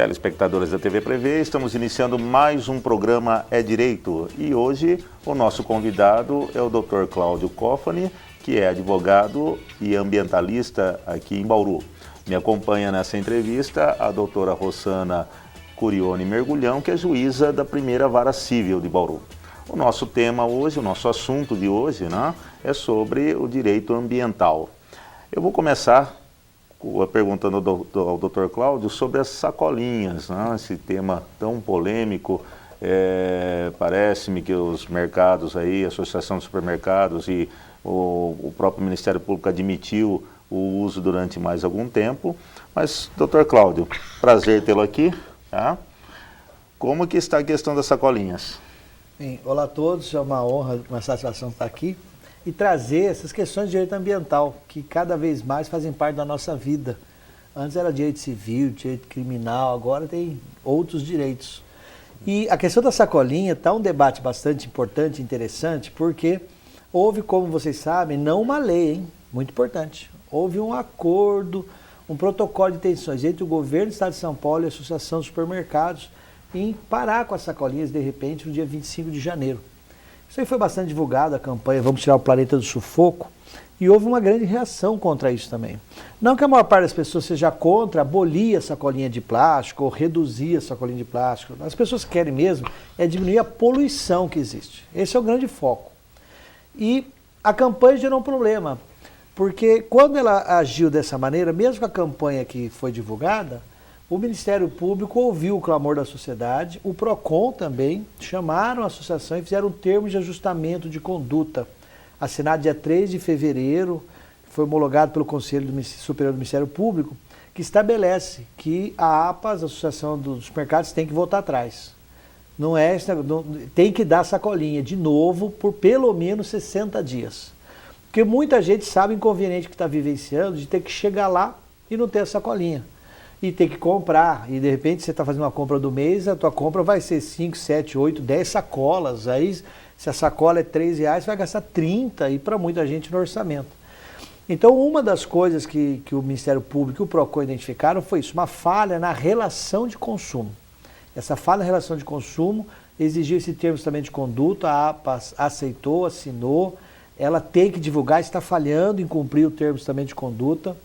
telespectadores da TV Prevê, estamos iniciando mais um programa É Direito e hoje o nosso convidado é o Dr. Cláudio Cofani, que é advogado e ambientalista aqui em Bauru. Me acompanha nessa entrevista a doutora Rossana Curione Mergulhão, que é juíza da primeira vara civil de Bauru. O nosso tema hoje, o nosso assunto de hoje, né, é sobre o direito ambiental. Eu vou começar perguntando ao Dr. Cláudio sobre as sacolinhas, né? Esse tema tão polêmico. Parece-me que os mercados aí, a Associação de Supermercados e o próprio Ministério Público admitiu o uso durante mais algum tempo. Mas, Dr. Cláudio, prazer tê-lo aqui. Tá? Como que está a questão das sacolinhas? Bem, olá a todos, é uma honra, uma satisfação estar aqui e trazer essas questões de direito ambiental, que cada vez mais fazem parte da nossa vida. Antes era direito civil, direito criminal, agora tem outros direitos. E a questão da sacolinha está um debate bastante importante e interessante, porque houve, como vocês sabem, não uma lei, hein? Muito importante. Houve um acordo, um protocolo de intenções entre o governo do Estado de São Paulo e a Associação de Supermercados em parar com as sacolinhas, de repente, no dia 25 de janeiro. Isso aí foi bastante divulgado, a campanha Vamos Tirar o Planeta do Sufoco, e houve uma grande reação contra isso também. Não que a maior parte das pessoas seja contra abolir a sacolinha de plástico ou reduzir a sacolinha de plástico. As pessoas que querem mesmo é diminuir a poluição que existe. Esse é o grande foco. E a campanha gerou um problema, porque quando ela agiu dessa maneira, mesmo com a campanha que foi divulgada, o Ministério Público ouviu o clamor da sociedade, o PROCON também, chamaram a associação e fizeram um termo de ajustamento de conduta, assinado dia 3 de fevereiro, foi homologado pelo Conselho Superior do Ministério Público, que estabelece que a APAS, a Associação dos Supermercados, tem que voltar atrás. Tem que dar sacolinha de novo por pelo menos 60 dias. Porque muita gente sabe o inconveniente que está vivenciando de ter que chegar lá e não ter a sacolinha. E ter que comprar, e de repente você está fazendo uma compra do mês, a tua compra vai ser 5, 7, 8, 10 sacolas. Aí, se a sacola é R$3, você vai gastar 30 e para muita gente no orçamento. Então, uma das coisas que o Ministério Público e o PROCON identificaram foi isso, uma falha na relação de consumo. Essa falha na relação de consumo exigiu esse termo também de conduta, a APAS aceitou, assinou, ela tem que divulgar, está falhando em cumprir o termo também de conduta.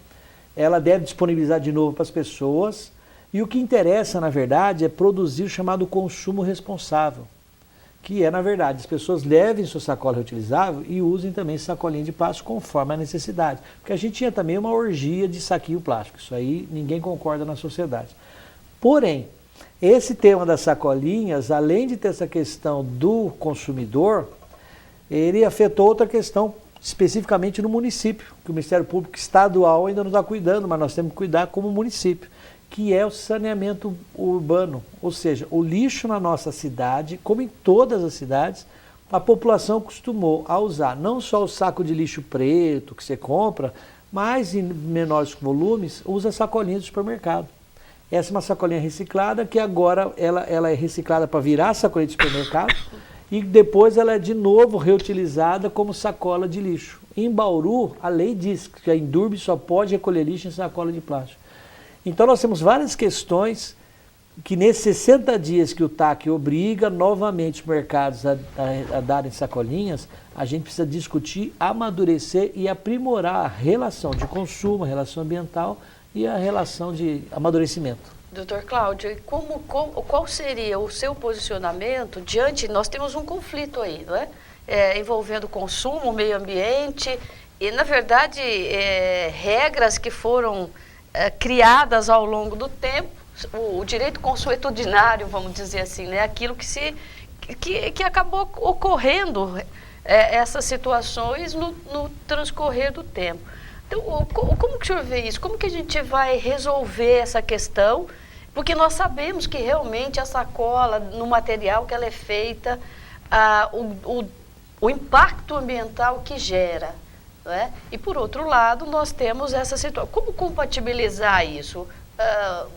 Ela deve disponibilizar de novo para as pessoas, e o que interessa, na verdade, é produzir o chamado consumo responsável, que é, na verdade, as pessoas levem sua sacola reutilizável e usem também sacolinha de plástico conforme a necessidade, porque a gente tinha também uma orgia de saquinho plástico, isso aí ninguém concorda na sociedade. Porém, esse tema das sacolinhas, além de ter essa questão do consumidor, ele afetou outra questão, especificamente no município, que o Ministério Público Estadual ainda não está cuidando, mas nós temos que cuidar como município, que é o saneamento urbano, ou seja, o lixo na nossa cidade, como em todas as cidades, a população acostumou a usar não só o saco de lixo preto que você compra, mas em menores volumes, usa sacolinha do supermercado. Essa é uma sacolinha reciclada, que agora ela é reciclada para virar sacolinha de supermercado, e depois ela é de novo reutilizada como sacola de lixo. Em Bauru, a lei diz que a Endurbe só pode recolher lixo em sacola de plástico. Então nós temos várias questões que nesses 60 dias que o TAC obriga novamente os mercados a darem sacolinhas, a gente precisa discutir, amadurecer e aprimorar a relação de consumo, a relação ambiental e a relação de amadurecimento. Doutor Cláudio, qual seria o seu posicionamento diante, nós temos um conflito aí, não é? Envolvendo consumo, meio ambiente e, na verdade, regras que foram criadas ao longo do tempo, o direito consuetudinário, vamos dizer assim, né? Aquilo que acabou ocorrendo, essas situações no transcorrer do tempo. Então, como que o senhor vê isso? Como que a gente vai resolver essa questão? Porque nós sabemos que realmente a sacola, no material que ela é feita, o impacto ambiental que gera, não é? E por outro lado, nós temos essa situação. Como compatibilizar isso?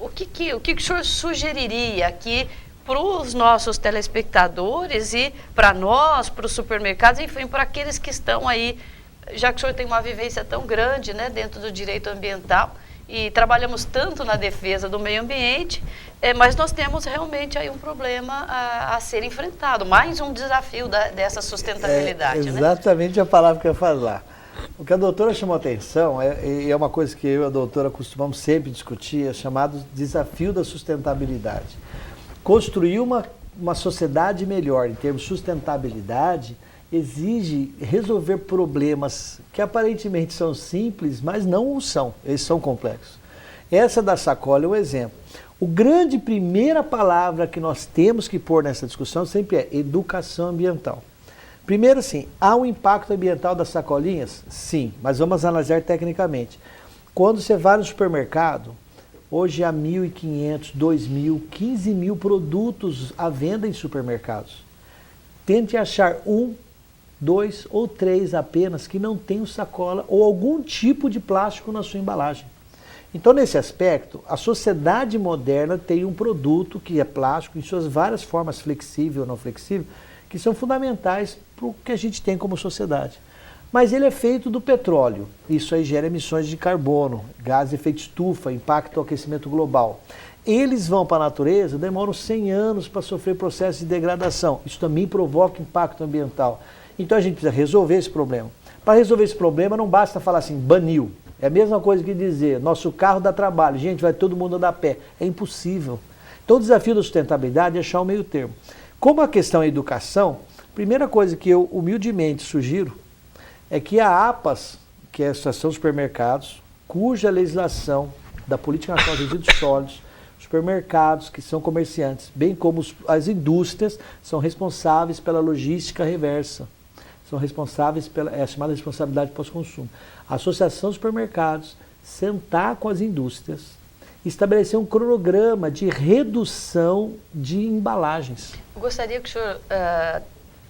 O que o senhor sugeriria aqui para os nossos telespectadores e para nós, para os supermercados, enfim, para aqueles que estão aí, já que o senhor tem uma vivência tão grande, né, dentro do direito ambiental, e trabalhamos tanto na defesa do meio ambiente, mas nós temos realmente aí um problema a ser enfrentado, mais um desafio dessa sustentabilidade. Exatamente, né? A palavra que eu ia falar. O que a doutora chamou a atenção, é uma coisa que eu e a doutora costumamos sempre discutir, é chamado desafio da sustentabilidade. Construir uma sociedade melhor em termos de sustentabilidade exige resolver problemas que aparentemente são simples, mas não o são, eles são complexos. Essa da sacola é um exemplo. Primeira palavra que nós temos que pôr nessa discussão sempre é educação ambiental. Primeiro, sim, há um impacto ambiental das sacolinhas? Sim, mas vamos analisar tecnicamente. Quando você vai no supermercado, hoje há 1.500, 2.000, 15.000 produtos à venda em supermercados. Tente achar 1, 2 ou 3 apenas que não tenham sacola ou algum tipo de plástico na sua embalagem. Então, nesse aspecto, a sociedade moderna tem um produto que é plástico em suas várias formas, flexível ou não flexível, que são fundamentais para o que a gente tem como sociedade. Mas ele é feito do petróleo. Isso aí gera emissões de carbono, gás de efeito estufa, impacto ao aquecimento global. Eles vão para a natureza, demoram 100 anos para sofrer processo de degradação. Isso também provoca impacto ambiental. Então a gente precisa resolver esse problema. Para resolver esse problema não basta falar assim, baniu. É a mesma coisa que dizer, nosso carro dá trabalho, gente, vai todo mundo andar a pé. É impossível. Então o desafio da sustentabilidade é achar o meio termo. Como a questão é educação, a primeira coisa que eu humildemente sugiro é que a APAS, que é a Associação de Supermercados, cuja legislação da Política Nacional de Resíduos Sólidos, supermercados que são comerciantes, bem como as indústrias, são responsáveis pela logística reversa. São responsáveis pela chamada responsabilidade pós-consumo. A Associação de Supermercados sentar com as indústrias, estabelecer um cronograma de redução de embalagens. Eu gostaria que o senhor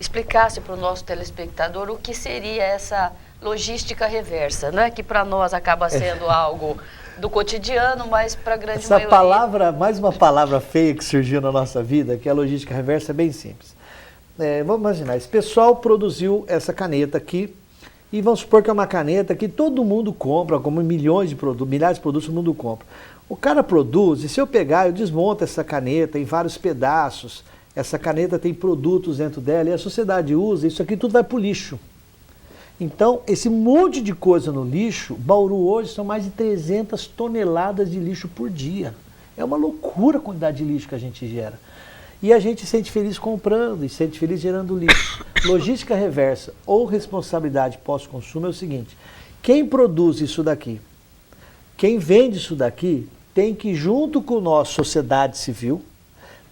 explicasse para o nosso telespectador o que seria essa logística reversa, né? Que para nós acaba sendo algo do cotidiano, mas para a grande maioria... Essa palavra, mais uma palavra feia que surgiu na nossa vida, que é a logística reversa, é bem simples. Vamos imaginar, esse pessoal produziu essa caneta aqui, e vamos supor que é uma caneta que todo mundo compra, como milhares de produtos o mundo compra. O cara produz, e se eu pegar, eu desmonto essa caneta em vários pedaços, essa caneta tem produtos dentro dela, e a sociedade usa, isso aqui tudo vai para o lixo. Então, esse monte de coisa no lixo, Bauru hoje são mais de 300 toneladas de lixo por dia. É uma loucura a quantidade de lixo que a gente gera. E a gente se sente feliz comprando e se sente feliz gerando lixo. Logística reversa ou responsabilidade pós-consumo é o seguinte, quem produz isso daqui, quem vende isso daqui, tem que, junto com nós, sociedade civil,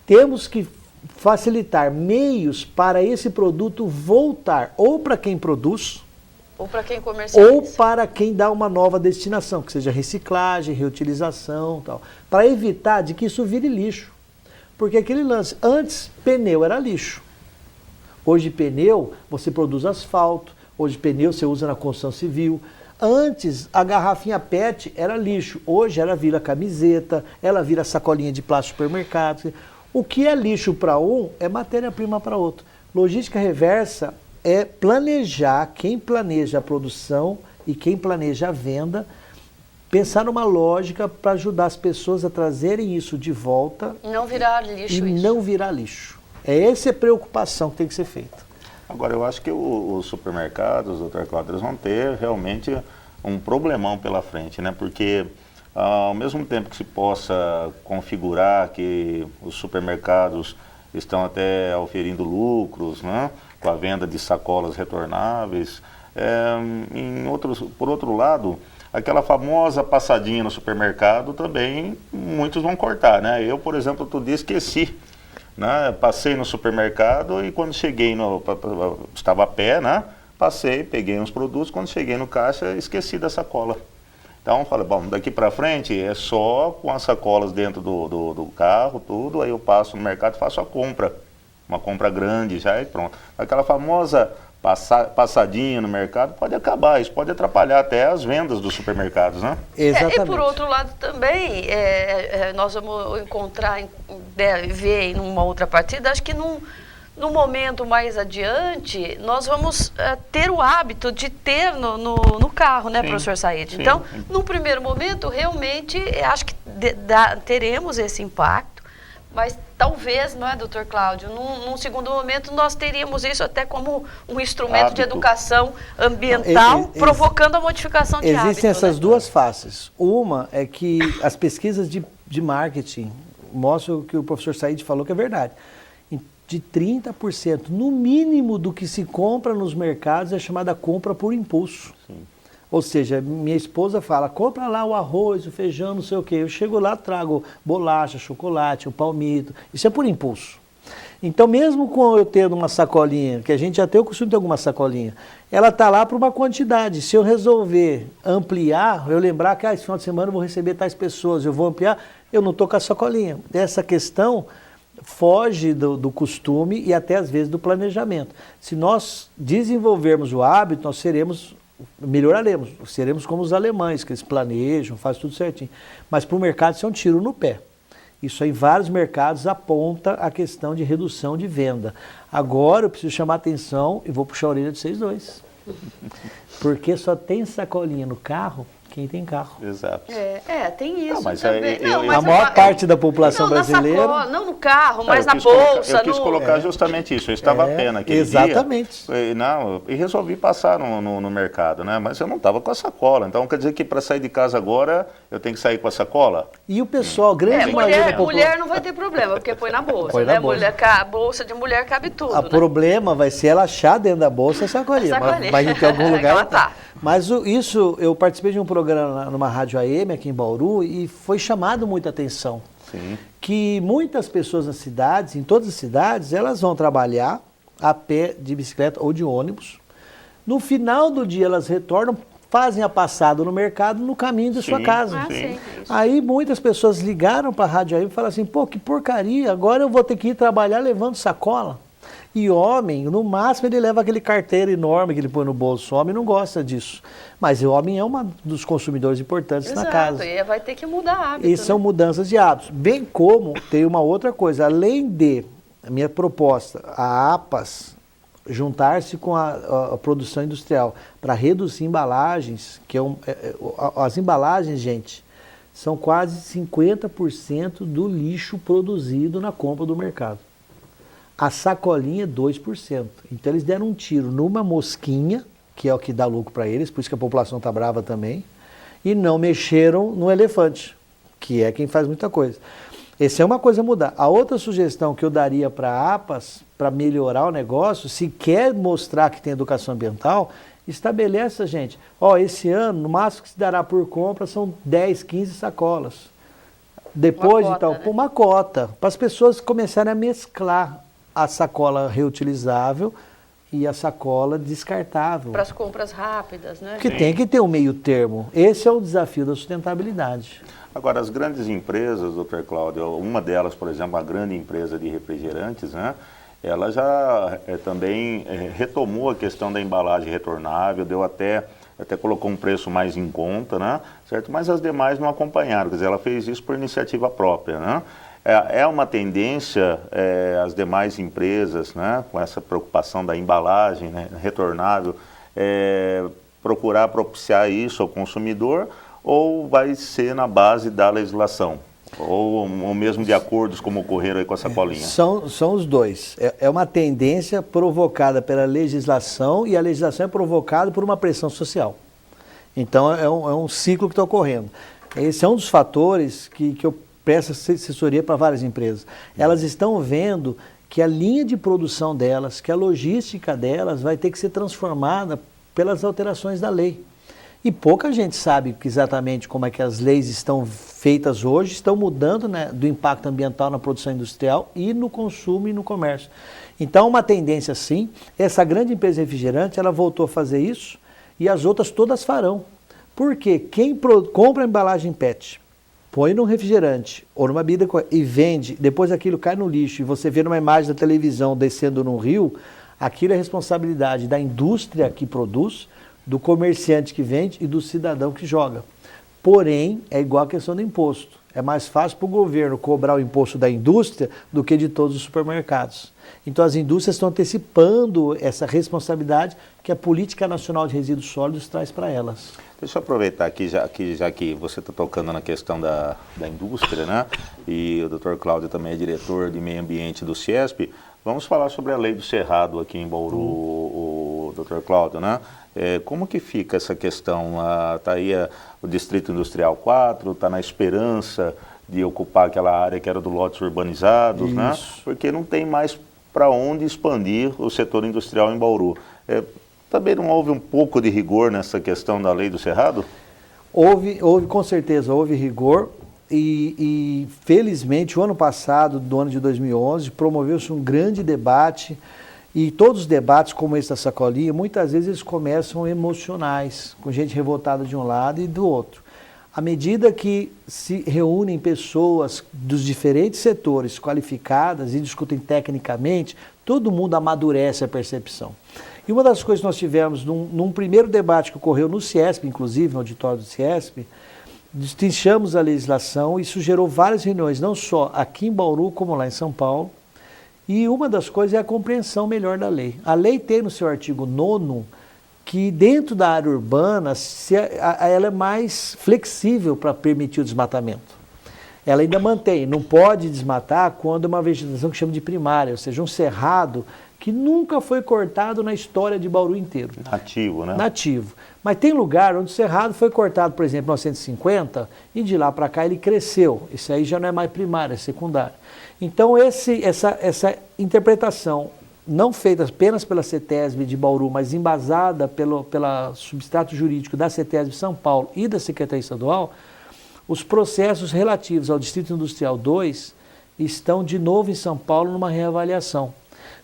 temos que facilitar meios para esse produto voltar ou para quem produz, ou para quem comercializa, ou para quem dá uma nova destinação, que seja reciclagem, reutilização, tal, para evitar de que isso vire lixo. Porque aquele lance, antes pneu era lixo. Hoje pneu você produz asfalto, hoje pneu você usa na construção civil. Antes a garrafinha PET era lixo, hoje ela vira camiseta, ela vira sacolinha de plástico no supermercado. O que é lixo para um é matéria-prima para outro. Logística reversa é planejar, quem planeja a produção e quem planeja a venda, pensar numa lógica para ajudar as pessoas a trazerem isso de volta. Não virar lixo. Não virar lixo. Essa é a preocupação que tem que ser feita. Agora, eu acho que os supermercados, doutor Cláudio, eles vão ter realmente um problemão pela frente, né? Porque ao mesmo tempo que se possa configurar que os supermercados estão até oferindo lucros, né? Com a venda de sacolas retornáveis, por outro lado, aquela famosa passadinha no supermercado também muitos vão cortar, né? Eu, por exemplo, outro dia esqueci, né? Passei no supermercado e quando cheguei, estava a pé, né? Passei, peguei uns produtos, quando cheguei no caixa esqueci da sacola. Então falei, bom, daqui para frente é só com as sacolas dentro do carro, tudo, aí eu passo no mercado e faço a compra, uma compra grande já e pronto. Aquela famosa passadinha no mercado pode acabar, isso pode atrapalhar até as vendas dos supermercados, né? Exatamente. E por outro lado também, nós vamos ver em uma outra partida, acho que no momento mais adiante, nós vamos ter o hábito de ter no carro, né, professor Said? Sim. Então, num primeiro momento, realmente, acho que teremos esse impacto, mas talvez, não é, doutor Cláudio, num segundo momento nós teríamos isso até como um instrumento de educação ambiental, provocando a modificação de hábito. Existem essas né? duas faces. Uma é que as pesquisas de marketing mostram o que o professor Said falou que é verdade. De 30%, no mínimo, do que se compra nos mercados é chamada compra por impulso. Sim. Ou seja, minha esposa fala, compra lá o arroz, o feijão, não sei o quê. Eu chego lá, trago bolacha, chocolate, o palmito. Isso é por impulso. Então, mesmo com eu tendo uma sacolinha, que a gente já tem o costume de ter alguma sacolinha, ela está lá para uma quantidade. Se eu resolver ampliar, eu lembrar que esse final de semana eu vou receber tais pessoas, eu vou ampliar, eu não estou com a sacolinha. Essa questão foge do costume e até às vezes do planejamento. Se nós desenvolvermos o hábito, nós melhoraremos, seremos como os alemães, que eles planejam, fazem tudo certinho. Mas para o mercado isso é um tiro no pé. Isso aí, em vários mercados aponta a questão de redução de venda. Agora eu preciso chamar a atenção e vou puxar a orelha de vocês dois. Porque só tem sacolinha no carro quem tem carro. Exato. Tem isso. Não, mas também. A maior parte da população brasileira... Sacola, não no carro, mas na bolsa. bolsa. Eu quis colocar justamente isso. Eu estava a pena aquele exatamente. dia. E resolvi passar no mercado, né? Mas eu não estava com a sacola. Então quer dizer que para sair de casa agora, eu tenho que sair com a sacola? E o pessoal, grande maioria da população... Mulher não vai ter problema, porque põe na bolsa. Põe na bolsa. Bolsa de mulher cabe tudo. O problema vai ser ela achar dentro da bolsa a sacolinha. Mas em algum lugar ela tá. Mas eu participei de um programa numa rádio AM aqui em Bauru e foi chamado muita atenção. Sim. Que muitas pessoas nas cidades, em todas as cidades, elas vão trabalhar a pé, de bicicleta ou de ônibus. No final do dia elas retornam, fazem a passada no mercado no caminho da sua casa. Sim. Aí muitas pessoas ligaram para a rádio AM e falaram assim, pô, que porcaria, agora eu vou ter que ir trabalhar levando sacola. E homem, no máximo, ele leva aquele carteiro enorme que ele põe no bolso. O homem não gosta disso. Mas o homem é um dos consumidores importantes na casa. E vai ter que mudar hábito. E são mudanças de hábitos. Bem como tem uma outra coisa. Além de, a minha proposta, a APAS juntar-se com a produção industrial para reduzir embalagens, que as embalagens, gente, são quase 50% do lixo produzido na compra do mercado. A sacolinha é 2%. Então eles deram um tiro numa mosquinha, que é o que dá lucro para eles, por isso que a população está brava também, e não mexeram no elefante, que é quem faz muita coisa. Essa é uma coisa a mudar. A outra sugestão que eu daria para a APAS, para melhorar o negócio, se quer mostrar que tem educação ambiental, estabeleça, gente, esse ano, no máximo que se dará por compra são 10, 15 sacolas. Depois de tal, uma cota, para as pessoas começarem a mesclar a sacola reutilizável e a sacola descartável. Para as compras rápidas, né? Porque tem que ter um meio termo. Esse é o desafio da sustentabilidade. Agora, as grandes empresas, doutor Cláudio, uma delas, por exemplo, a grande empresa de refrigerantes, né? Ela já também retomou a questão da embalagem retornável, até colocou um preço mais em conta, né? Certo? Mas as demais não acompanharam, quer dizer, ela fez isso por iniciativa própria, né? É uma tendência as demais empresas, né, com essa preocupação da embalagem, né, retornável, procurar propiciar isso ao consumidor, ou vai ser na base da legislação? Ou mesmo de acordos como ocorreram aí com a sacolinha? São os dois. É uma tendência provocada pela legislação e a legislação é provocada por uma pressão social. Então é um ciclo que está ocorrendo. Esse é um dos fatores que eu presto assessoria para várias empresas. Elas estão vendo que a linha de produção delas, que a logística delas vai ter que ser transformada pelas alterações da lei. E pouca gente sabe exatamente como é que as leis estão feitas hoje, estão mudando, né, do impacto ambiental na produção industrial e no consumo e no comércio. Então, uma tendência sim, essa grande empresa refrigerante, ela voltou a fazer isso e as outras todas farão. Por quê? Quem compra a embalagem PET, põe num refrigerante ou numa bebida e vende, depois aquilo cai no lixo e você vê numa imagem da televisão descendo num rio, aquilo é responsabilidade da indústria que produz, do comerciante que vende e do cidadão que joga. Porém, é igual a questão do imposto. É mais fácil para o governo cobrar o imposto da indústria do que de todos os supermercados. Então as indústrias estão antecipando essa responsabilidade que a Política Nacional de Resíduos Sólidos traz para elas. Deixa eu aproveitar aqui, já que você está tocando na questão da indústria, né? E o Dr. Cláudio também é diretor de meio ambiente do CIESP. Vamos falar sobre a lei do Cerrado aqui em Bauru, o Dr. Cláudio, né? Como que fica essa questão? Está aí o Distrito Industrial 4, está na esperança de ocupar aquela área que era do lotes urbanizados, né? Porque não tem mais para onde expandir o setor industrial em Bauru. Também não houve um pouco de rigor nessa questão da lei do Cerrado? Houve com certeza, houve rigor. E felizmente, o ano passado, do ano de 2011, promoveu-se um grande debate. E todos os debates, como esse da sacolinha, muitas vezes eles começam emocionais, com gente revoltada de um lado e do outro. À medida que se reúnem pessoas dos diferentes setores qualificadas e discutem tecnicamente, todo mundo amadurece a percepção. E uma das coisas que nós tivemos num primeiro debate que ocorreu no CIESP, inclusive no auditório do CIESP, destrinchamos a legislação e isso gerou várias reuniões, não só aqui em Bauru como lá em São Paulo. E uma das coisas é a compreensão melhor da lei. A lei tem no seu artigo 9º que dentro da área urbana ela é mais flexível para permitir o desmatamento. Ela ainda mantém, não pode desmatar quando é uma vegetação que chama de primária, ou seja, um cerrado que nunca foi cortado na história de Bauru inteiro. Nativo, né? Nativo. Mas tem lugar onde o cerrado foi cortado, por exemplo, em 1950, e de lá para cá ele cresceu. Isso aí já não é mais primário, é secundário. Então essa interpretação, não feita apenas pela CETESB de Bauru, mas embasada pelo substrato jurídico da CETESB de São Paulo e da Secretaria Estadual, os processos relativos ao Distrito Industrial 2 estão de novo em São Paulo numa reavaliação.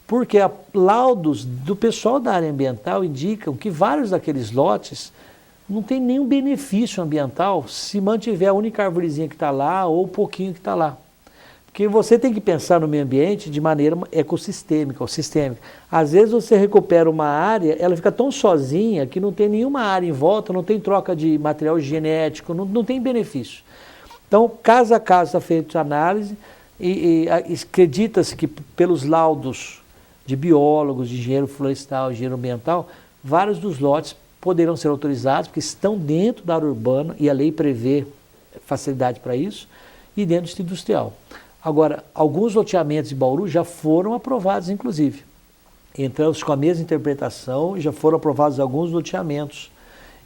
Porque laudos do pessoal da área ambiental indicam que vários daqueles lotes não tem nenhum benefício ambiental se mantiver a única arvorezinha que está lá ou o pouquinho que está lá. Porque você tem que pensar no meio ambiente de maneira ecossistêmica ou sistêmica. Às vezes você recupera uma área, ela fica tão sozinha que não tem nenhuma área em volta, não tem troca de material genético, não tem benefício. Então, caso a caso está feita a análise e acredita-se que pelos laudos de biólogos, de engenheiro florestal, engenheiro ambiental, vários dos lotes poderão ser autorizados, porque estão dentro da área urbana e a lei prevê facilidade para isso, e dentro do distrito industrial. Agora, alguns loteamentos de Bauru já foram aprovados, inclusive. Entramos com a mesma interpretação e já foram aprovados alguns loteamentos.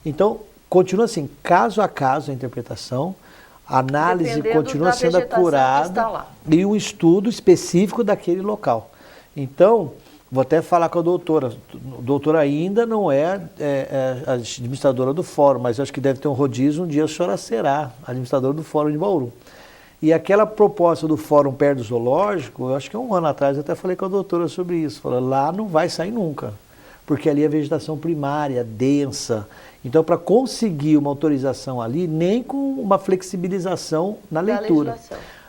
Então, continua assim, caso a caso a interpretação, a análise continua sendo acurada e um estudo específico daquele local. Então, vou até falar com a doutora. A doutora ainda não é a administradora do fórum, mas eu acho que deve ter um rodízio, um dia a senhora será administradora do fórum de Bauru. E aquela proposta do Fórum Perto do Zoológico, eu acho que 1 ano atrás eu até falei com a doutora sobre isso. Falei, lá não vai sair nunca, porque ali é vegetação primária, densa. Então, para conseguir uma autorização ali, nem com uma flexibilização na leitura.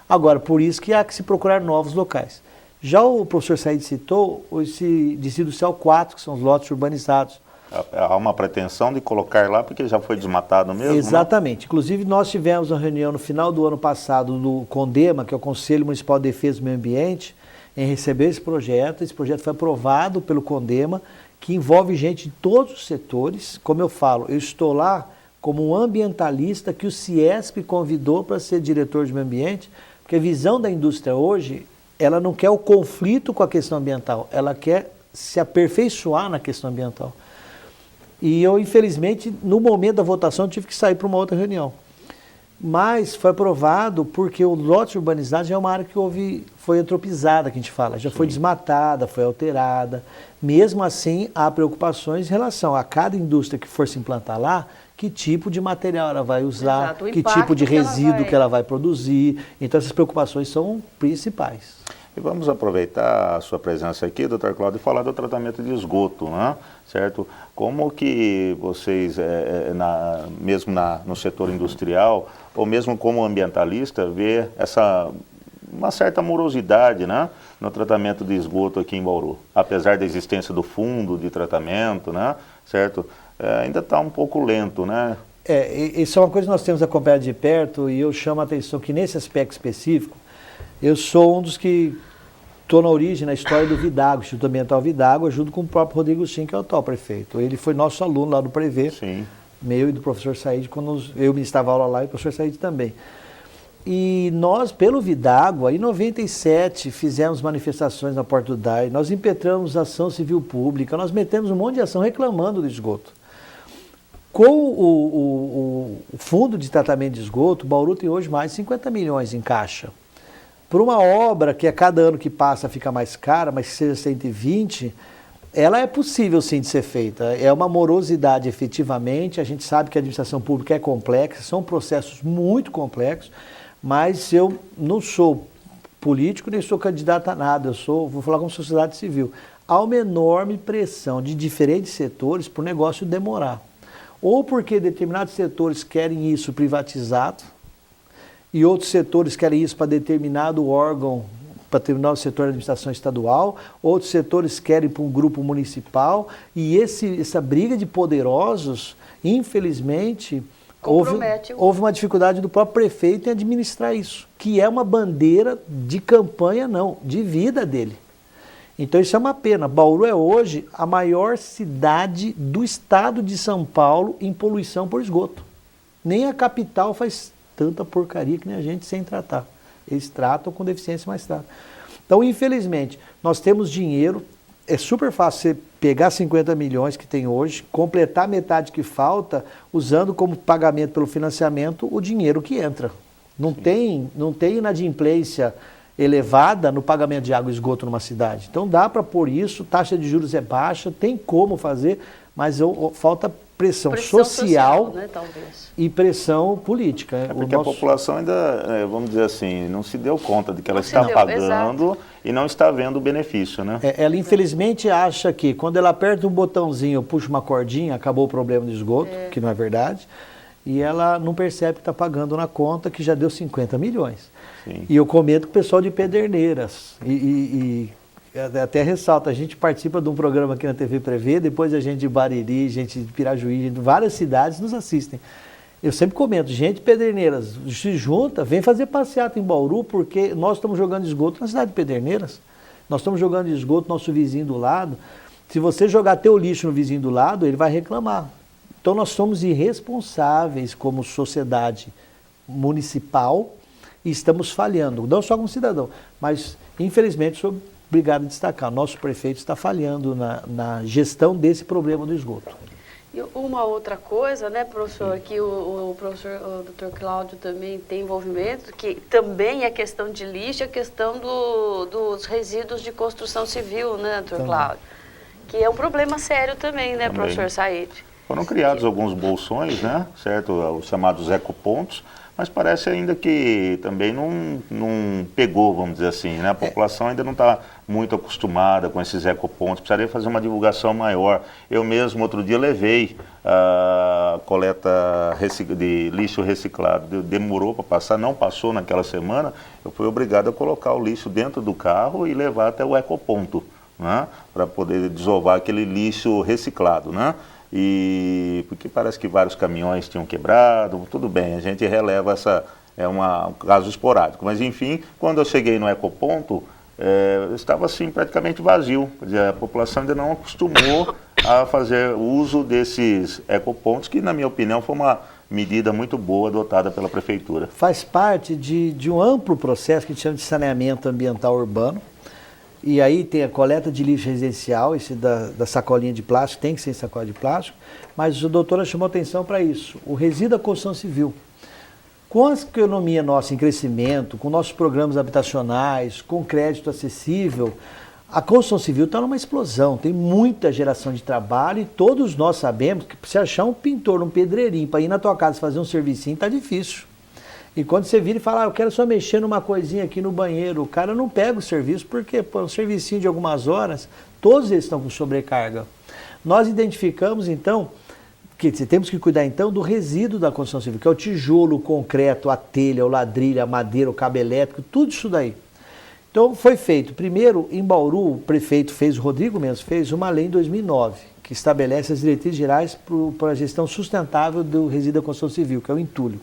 Agora, por isso que há que se procurar novos locais. Já o professor Said citou esse Distrito Industrial 4, que são os lotes urbanizados. Há uma pretensão de colocar lá porque já foi desmatado mesmo? Exatamente. Né? Inclusive, nós tivemos uma reunião no final do ano passado do CONDEMA, que é o Conselho Municipal de Defesa do Meio Ambiente, em receber esse projeto. Esse projeto foi aprovado pelo CONDEMA, que envolve gente de todos os setores. Como eu falo, eu estou lá como um ambientalista que o CIESP convidou para ser diretor de meio ambiente, porque a visão da indústria hoje, ela não quer o conflito com a questão ambiental, ela quer se aperfeiçoar na questão ambiental. E eu, infelizmente, no momento da votação, tive que sair para uma outra reunião. Mas foi aprovado porque o lote urbanizado já é uma área que foi antropizada, que a gente fala, já foi desmatada, foi alterada. Mesmo assim, há preocupações em relação a cada indústria que for se implantar lá, que tipo de material ela vai usar, que tipo de resíduo que ela vai produzir. Então, essas preocupações são principais. E vamos aproveitar a sua presença aqui, doutor Cláudio, e falar do tratamento de esgoto, né? Certo? Como que vocês, mesmo no setor industrial, ou mesmo como ambientalista, vê uma certa morosidade, né, no tratamento de esgoto aqui em Bauru? Apesar da existência do fundo de tratamento, né? Certo? Ainda está um pouco lento, né? Isso é uma coisa que nós temos acompanhado de perto e eu chamo a atenção que nesse aspecto específico, eu sou um dos que estou na origem, na história do Vidago, Instituto Ambiental Vidago, junto com o próprio Rodrigo Sim, que é o atual prefeito. Ele foi nosso aluno lá do Prevê, meu e do professor Said, quando eu ministrava aula lá e o professor Said também. E nós, pelo Vidago, em 97, fizemos manifestações na Porta do DAI, nós impetramos ação civil pública, nós metemos um monte de ação reclamando do esgoto. Com o fundo de tratamento de esgoto, o Bauru tem hoje mais de 50 milhões em caixa. Por uma obra que a cada ano que passa fica mais cara, mas que seja 120, ela é possível sim de ser feita. É uma morosidade efetivamente, a gente sabe que a administração pública é complexa, são processos muito complexos, mas eu não sou político nem sou candidato a nada, vou falar como sociedade civil. Há uma enorme pressão de diferentes setores para o negócio demorar. Ou porque determinados setores querem isso privatizado, e outros setores querem isso para determinado órgão, para determinado setor da administração estadual, outros setores querem para um grupo municipal, e essa briga de poderosos, infelizmente, houve uma dificuldade do próprio prefeito em administrar isso, que é uma bandeira de campanha, não, de vida dele. Então isso é uma pena. Bauru é hoje a maior cidade do estado de São Paulo em poluição por esgoto. Nem a capital faz tanta porcaria que nem a gente sem tratar. Eles tratam com deficiência, mas tratam. Então, infelizmente, nós temos dinheiro, é super fácil você pegar 50 milhões que tem hoje, completar metade que falta, usando como pagamento pelo financiamento o dinheiro que entra. Não tem inadimplência elevada no pagamento de água e esgoto numa cidade. Então dá para pôr isso, taxa de juros é baixa, tem como fazer, mas falta pressão social né, talvez. E pressão política. É porque a população ainda, vamos dizer assim, não se deu conta de que ela está pagando e não está vendo o benefício, né? Ela infelizmente acha que quando ela aperta um botãozinho, puxa uma cordinha, acabou o problema do esgoto, que não é verdade, e ela não percebe que está pagando na conta que já deu 50 milhões. Sim. E eu comento com o pessoal de Pederneiras, e até ressalto, a gente participa de um programa aqui na TV Prevê, depois a gente de Bariri, gente de Pirajuí, gente de várias cidades nos assistem. Eu sempre comento, gente de Pederneiras, se junta, vem fazer passeata em Bauru, porque nós estamos jogando esgoto na cidade de Pederneiras, nós estamos jogando esgoto no nosso vizinho do lado. Se você jogar teu lixo no vizinho do lado, ele vai reclamar. Então nós somos irresponsáveis como sociedade municipal e estamos falhando, não só como cidadão, mas infelizmente sou obrigado a destacar, nosso prefeito está falhando na gestão desse problema do esgoto. E uma outra coisa, né, professor, que o Dr. Cláudio também tem envolvimento, que também é questão de lixo, a questão dos resíduos de construção civil, né, Dr. Cláudio? Que é um problema sério também, né, professor Said? Foram criados alguns bolsões, né, certo, os chamados ecopontos, mas parece ainda que também não pegou, vamos dizer assim, né? A população ainda não está muito acostumada com esses ecopontos, precisaria fazer uma divulgação maior. Eu mesmo, outro dia, levei a coleta de lixo reciclado, demorou para passar, não passou naquela semana, eu fui obrigado a colocar o lixo dentro do carro e levar até o ecoponto, né? Para poder desovar aquele lixo reciclado, né? E porque parece que vários caminhões tinham quebrado, tudo bem, a gente releva um caso esporádico, mas enfim, quando eu cheguei no ecoponto, estava assim praticamente vazio, quer dizer, a população ainda não acostumou a fazer uso desses ecopontos, que na minha opinião foi uma medida muito boa adotada pela prefeitura. Faz parte de um amplo processo que a gente chama de saneamento ambiental urbano. E aí tem a coleta de lixo residencial, esse da sacolinha de plástico, tem que ser sacola de plástico, mas o doutor chamou atenção para isso, o resíduo da construção civil. Com a economia nossa em crescimento, com nossos programas habitacionais, com crédito acessível, a construção civil está numa explosão, tem muita geração de trabalho e todos nós sabemos que se achar um pintor, um pedreirinho para ir na tua casa fazer um servicinho, está difícil. E quando você vira e fala, eu quero só mexer numa coisinha aqui no banheiro, o cara não pega o serviço, porque um servicinho de algumas horas, todos eles estão com sobrecarga. Nós identificamos, então, que temos que cuidar, então, do resíduo da construção civil, que é o tijolo, o concreto, a telha, o ladrilho, a madeira, o cabo elétrico, tudo isso daí. Então, foi feito, primeiro, em Bauru, o prefeito fez, o Rodrigo mesmo fez, uma lei em 2009, que estabelece as diretrizes gerais para a gestão sustentável do resíduo da construção civil, que é o entulho.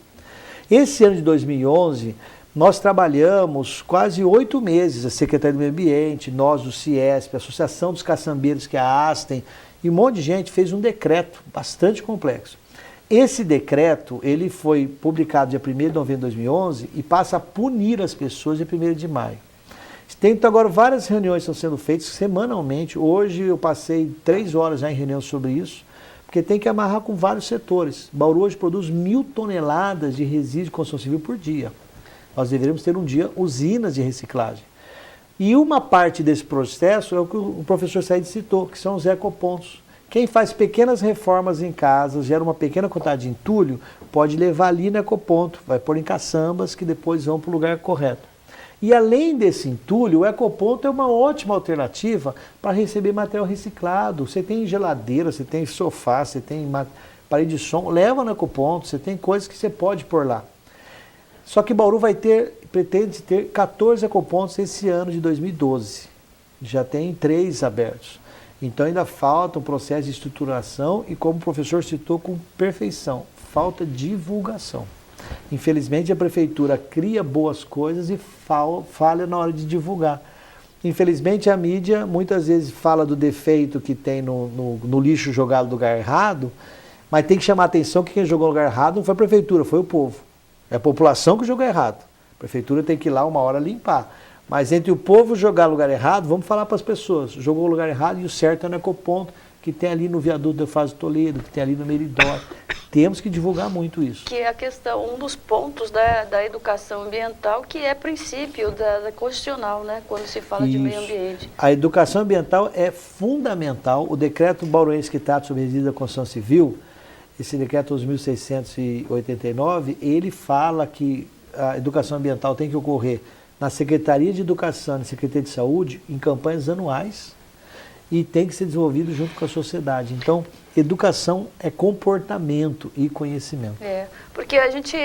Esse ano de 2011, nós trabalhamos quase 8 meses, a Secretaria do Meio Ambiente, nós do CIESP, a Associação dos Caçambeiros, que é a ASTEM, e um monte de gente fez um decreto bastante complexo. Esse decreto, ele foi publicado dia 1º de novembro de 2011 e passa a punir as pessoas dia 1º de maio. Tem então, agora várias reuniões estão sendo feitas semanalmente. Hoje eu passei 3 horas já em reunião sobre isso, porque tem que amarrar com vários setores. Bauru hoje produz 1.000 toneladas de resíduo de construção civil por dia. Nós deveríamos ter um dia usinas de reciclagem. E uma parte desse processo é o que o professor Said citou, que são os ecopontos. Quem faz pequenas reformas em casa, gera uma pequena quantidade de entulho, pode levar ali no ecoponto, vai pôr em caçambas que depois vão para o lugar correto. E além desse entulho, o ecoponto é uma ótima alternativa para receber material reciclado. Você tem geladeira, você tem sofá, você tem parede de som, leva no ecoponto, você tem coisas que você pode pôr lá. Só que Bauru pretende ter 14 ecopontos esse ano de 2012. Já tem 3 abertos. Então ainda falta um processo de estruturação e, como o professor citou com perfeição, falta divulgação. Infelizmente a prefeitura cria boas coisas e falha na hora de divulgar. Infelizmente a mídia muitas vezes fala do defeito que tem no lixo jogado no lugar errado, mas tem que chamar a atenção que quem jogou no lugar errado não foi a prefeitura, foi o povo. É a população que jogou errado. A prefeitura tem que ir lá uma hora limpar. Mas entre o povo jogar no lugar errado, vamos falar para as pessoas. Jogou no lugar errado e o certo é no ecoponto, que tem ali no viaduto da Fase Toledo, que tem ali no Meridó. Temos que divulgar muito isso. Que é a questão, um dos pontos da educação ambiental, que é princípio da constitucional, né? Quando se fala de meio ambiente. A educação ambiental é fundamental. O decreto bauruense que trata sobre resíduos da construção civil, esse decreto 11.689, ele fala que a educação ambiental tem que ocorrer na Secretaria de Educação e na Secretaria de Saúde, em campanhas anuais, e tem que ser desenvolvido junto com a sociedade. Então, educação é comportamento e conhecimento. Porque a gente,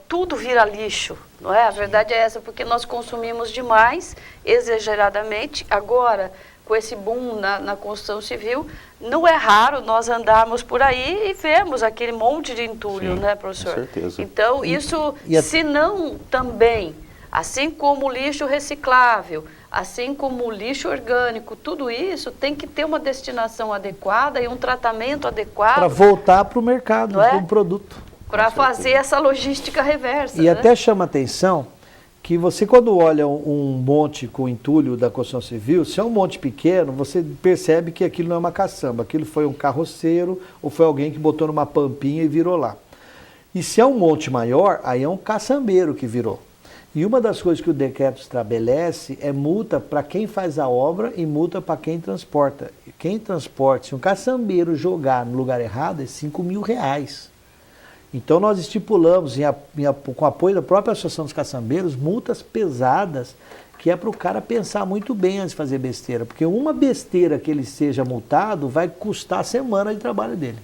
tudo vira lixo, não é? A verdade é essa, porque nós consumimos demais, exageradamente. Agora, com esse boom na construção civil, não é raro nós andarmos por aí e vemos aquele monte de entulho, né, professor? Com certeza. Então, isso, se não também, assim como o lixo reciclável, assim como o lixo orgânico, tudo isso tem que ter uma destinação adequada e um tratamento adequado. Para voltar para o mercado, como produto. Para fazer essa logística reversa. E até chama atenção que você, quando olha um monte com entulho da construção civil, se é um monte pequeno, você percebe que aquilo não é uma caçamba, aquilo foi um carroceiro ou foi alguém que botou numa pampinha e virou lá. E se é um monte maior, aí é um caçambeiro que virou. E uma das coisas que o decreto estabelece é multa para quem faz a obra e multa para quem transporta. Quem transporta, se um caçambeiro jogar no lugar errado, é R$5.000. Então nós estipulamos, com apoio da própria Associação dos Caçambeiros, multas pesadas, que é para o cara pensar muito bem antes de fazer besteira. Porque uma besteira que ele seja multado vai custar a semana de trabalho dele.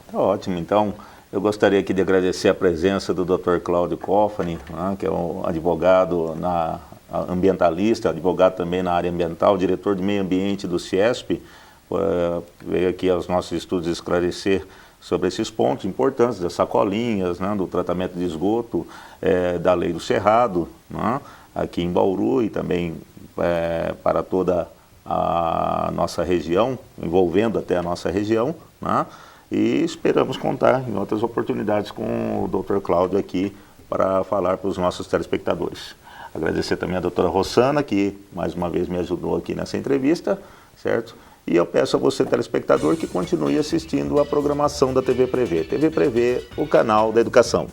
Tá ótimo, então. Eu gostaria aqui de agradecer a presença do Dr. Cláudio Cofani, né, que é um advogado ambientalista, advogado também na área ambiental, diretor de meio ambiente do CIESP, veio aqui aos nossos estudos esclarecer sobre esses pontos importantes das sacolinhas, né, do tratamento de esgoto, da lei do Cerrado, né, aqui em Bauru e também para toda a nossa região, envolvendo até a nossa região, né. E esperamos contar em outras oportunidades com o Dr. Cláudio aqui para falar para os nossos telespectadores. Agradecer também a doutora Rossana, que mais uma vez me ajudou aqui nessa entrevista, certo? E eu peço a você, telespectador, que continue assistindo a programação da TV Prevê. TV Prevê, o canal da educação.